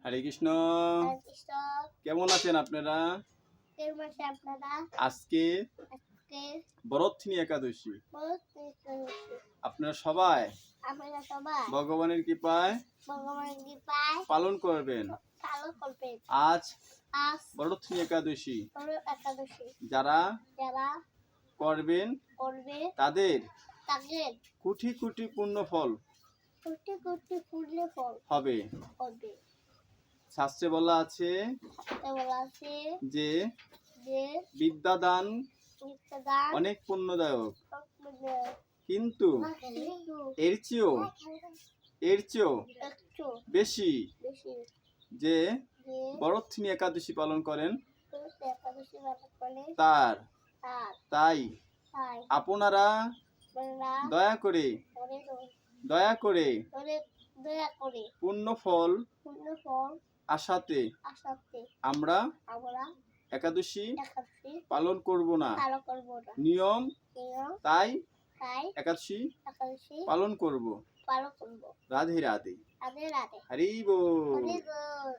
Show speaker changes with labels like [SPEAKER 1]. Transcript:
[SPEAKER 1] হরে কৃষ্ণ।
[SPEAKER 2] হরে কৃষ্ণ।
[SPEAKER 1] কেমন আছেন আপনারা?
[SPEAKER 2] কেমন আছেন আপনারা?
[SPEAKER 1] আজকে
[SPEAKER 2] আজকে
[SPEAKER 1] বরথিনী একাদশী।
[SPEAKER 2] বড়দিন।
[SPEAKER 1] আপনারা সবাই
[SPEAKER 2] আপনারা সবাই
[SPEAKER 1] ভগবানের কৃপায়
[SPEAKER 2] ভগবানের কৃপায়
[SPEAKER 1] পালন করবেন।
[SPEAKER 2] পালন করবেন।
[SPEAKER 1] আজ
[SPEAKER 2] আজ
[SPEAKER 1] বরথিনী একাদশী।
[SPEAKER 2] বড় একাদশী।
[SPEAKER 1] যারা
[SPEAKER 2] যারা
[SPEAKER 1] করবেন
[SPEAKER 2] করবে
[SPEAKER 1] তাদের
[SPEAKER 2] তাদের
[SPEAKER 1] কোটি কোটি পুণ্য ফল
[SPEAKER 2] কোটি কোটি পুণ্য ফল
[SPEAKER 1] হবে।
[SPEAKER 2] হবে।
[SPEAKER 1] শাস্ত্রে বলা আছে
[SPEAKER 2] তাই বলা আছে
[SPEAKER 1] যে
[SPEAKER 2] যে
[SPEAKER 1] বিদ্যাদান
[SPEAKER 2] নিত্যদান
[SPEAKER 1] অনেক পুণ্যদায়ক,
[SPEAKER 2] কিন্তু
[SPEAKER 1] কিন্তু এর চেয়েও
[SPEAKER 2] একটু
[SPEAKER 1] বেশি
[SPEAKER 2] বেশি
[SPEAKER 1] যে
[SPEAKER 2] যে
[SPEAKER 1] বরথিনী একাদশী পালন করেন
[SPEAKER 2] একাদশী পালন করে
[SPEAKER 1] তার।
[SPEAKER 2] তার
[SPEAKER 1] তাই
[SPEAKER 2] তাই
[SPEAKER 1] আপনারা
[SPEAKER 2] আমরা
[SPEAKER 1] দয়া করে
[SPEAKER 2] দয়া করে
[SPEAKER 1] পুণ্য ফল
[SPEAKER 2] পূর্ণ ফল
[SPEAKER 1] আশাতে
[SPEAKER 2] আসাতে
[SPEAKER 1] আমরা
[SPEAKER 2] আমরা
[SPEAKER 1] একাদশী
[SPEAKER 2] একাদশী
[SPEAKER 1] পালন করব না।
[SPEAKER 2] পালন করব না।
[SPEAKER 1] নিয়ম তাই
[SPEAKER 2] তাই
[SPEAKER 1] একাদশী
[SPEAKER 2] একাদশী
[SPEAKER 1] পালন করব।
[SPEAKER 2] পালন করব।
[SPEAKER 1] রাধে রাধে।
[SPEAKER 2] রাধে রাধে।
[SPEAKER 1] হরি বল।
[SPEAKER 2] হরি বল।